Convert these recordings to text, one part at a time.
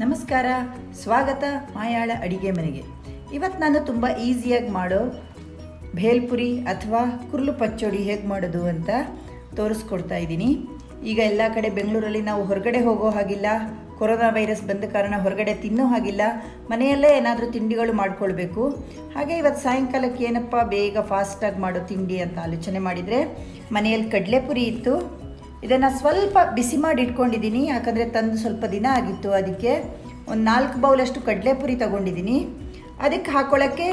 ನಮಸ್ಕಾರ, ಸ್ವಾಗತ ಮಾಯಾಳ ಅಡಿಗೆ ಮನೆಗೆ. ಇವತ್ತು ನಾನು ತುಂಬ ಈಸಿಯಾಗಿ ಮಾಡೋ ಭೇಲ್ಪುರಿ ಅಥವಾ ಕುರ್ಲು ಪಚ್ಚಡಿ ಹೇಗೆ ಮಾಡೋದು ಅಂತ ತೋರಿಸ್ಕೊಡ್ತಾ ಇದ್ದೀನಿ. ಈಗ ಎಲ್ಲ ಕಡೆ ಬೆಂಗಳೂರಲ್ಲಿ ನಾವು ಹೊರಗಡೆ ಹೋಗೋ ಹಾಗಿಲ್ಲ, ಕೊರೋನಾ ವೈರಸ್ ಬಂದ ಕಾರಣ ಹೊರಗಡೆ ತಿನ್ನೋ ಹಾಗಿಲ್ಲ, ಮನೆಯಲ್ಲೇ ಏನಾದರೂ ತಿಂಡಿಗಳು ಮಾಡ್ಕೊಳ್ಬೇಕು. ಹಾಗೆ ಇವತ್ತು ಸಾಯಂಕಾಲಕ್ಕೆ ಏನಪ್ಪ ಬೇಗ ಫಾಸ್ಟಾಗಿ ಮಾಡೋ ತಿಂಡಿ ಅಂತ ಆಲೋಚನೆ ಮಾಡಿದರೆ ಮನೆಯಲ್ಲಿ ಕಡಲೆಪುರಿ ಇತ್ತು. ಇದನ್ನು ಸ್ವಲ್ಪ ಬಿಸಿ ಮಾಡಿ ಇಟ್ಕೊಂಡಿದ್ದೀನಿ, ಯಾಕಂದರೆ ತಂದು ಸ್ವಲ್ಪ ದಿನ ಆಗಿತ್ತು. ಅದಕ್ಕೆ ಒಂದು 4 ಬೌಲಷ್ಟು ಕಡಲೆಪುರಿ ತಗೊಂಡಿದ್ದೀನಿ. ಅದಕ್ಕೆ ಹಾಕ್ಕೊಳ್ಳೋಕ್ಕೆ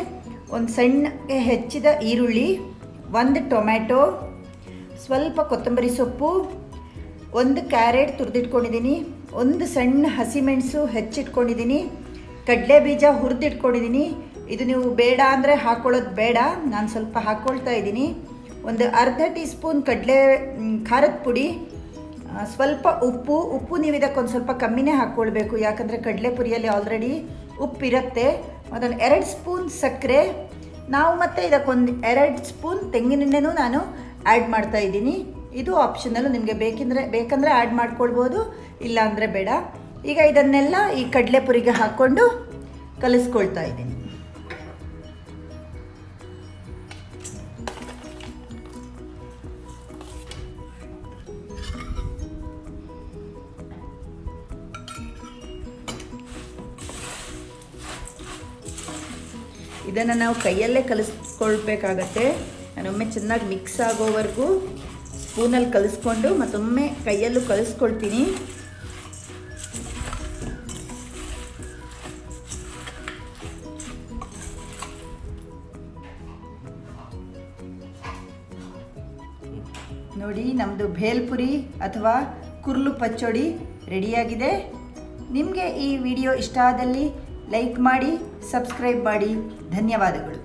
ಒಂದು ಸಣ್ಣ ಹೆಚ್ಚಿದ ಈರುಳ್ಳಿ, 1 ಟೊಮ್ಯಾಟೊ, ಸ್ವಲ್ಪ ಕೊತ್ತಂಬರಿ ಸೊಪ್ಪು, 1 ಕ್ಯಾರೆಟ್ ತುರಿದಿಟ್ಕೊಂಡಿದ್ದೀನಿ, 1 ಸಣ್ಣ ಹಸಿಮೆಣಸು ಹೆಚ್ಚಿಟ್ಕೊಂಡಿದ್ದೀನಿ, ಕಡಲೆ ಬೀಜ ಹುರಿದಿಟ್ಕೊಂಡಿದ್ದೀನಿ. ಇದು ನೀವು ಬೇಡ ಅಂದರೆ ಹಾಕ್ಕೊಳ್ಳೋದು ಬೇಡ, ನಾನು ಸ್ವಲ್ಪ ಹಾಕ್ಕೊಳ್ತಾ ಇದ್ದೀನಿ. ಒಂದು ಅರ್ಧ ಟೀ ಸ್ಪೂನ್ ಖಾರದ ಪುಡಿ, ಸ್ವಲ್ಪ ಉಪ್ಪು ನೀವು ಇದಕ್ಕೊಂದು ಸ್ವಲ್ಪ ಕಮ್ಮಿನೇ ಹಾಕ್ಕೊಳ್ಬೇಕು, ಯಾಕಂದರೆ ಕಡಲೆಪುರಿಯಲ್ಲಿ ಆಲ್ರೆಡಿ ಉಪ್ಪಿರುತ್ತೆ. ಅದೊಂದು 2 ಸ್ಪೂನ್ ಸಕ್ಕರೆ, ನಾವು ಮತ್ತು ಇದಕ್ಕೊಂದು 2 ಸ್ಪೂನ್ ತೆಂಗಿನೆಣ್ಣೆನೂ ನಾನು ಆ್ಯಡ್ ಮಾಡ್ತಾ ಇದ್ದೀನಿ. ಇದು ಆಪ್ಷನಲ್ಲು, ನಿಮಗೆ ಬೇಕಂದರೆ ಆ್ಯಡ್ ಮಾಡ್ಕೊಳ್ಬೋದು, ಇಲ್ಲ ಅಂದರೆ ಬೇಡ. ಈಗ ಇದನ್ನೆಲ್ಲ ಈ ಕಡಲೆಪುರಿಗೆ ಹಾಕ್ಕೊಂಡು ಕಲಿಸ್ಕೊಳ್ತಾ ಇದ್ದೀನಿ. ಇದನ್ನು ನಾವು ಕೈಯಲ್ಲೇ ಕಲಿಸ್ಕೊಳ್ಬೇಕಾಗತ್ತೆ. ನಾನೊಮ್ಮೆ ಚೆನ್ನಾಗಿ ಮಿಕ್ಸ್ ಆಗೋವರೆಗೂ ಸ್ಪೂನಲ್ಲಿ ಕಲಿಸ್ಕೊಂಡು ಮತ್ತೊಮ್ಮೆ ಕೈಯಲ್ಲೂ ಕಲಿಸ್ಕೊಳ್ತೀನಿ. ನೋಡಿ, ನಮ್ಮದು ಭೇಲ್ಪುರಿ ಅಥವಾ ಕುರ್ಲು ಪಚ್ಚಡಿ ರೆಡಿಯಾಗಿದೆ. ನಿಮಗೆ ಈ ವಿಡಿಯೋ ಇಷ್ಟ ಆದಲ್ಲಿ ಲೈಕ್ ಮಾಡಿ, ಸಬ್ಸ್ಕ್ರೈಬ್ ಮಾಡಿ. ಧನ್ಯವಾದಗಳು.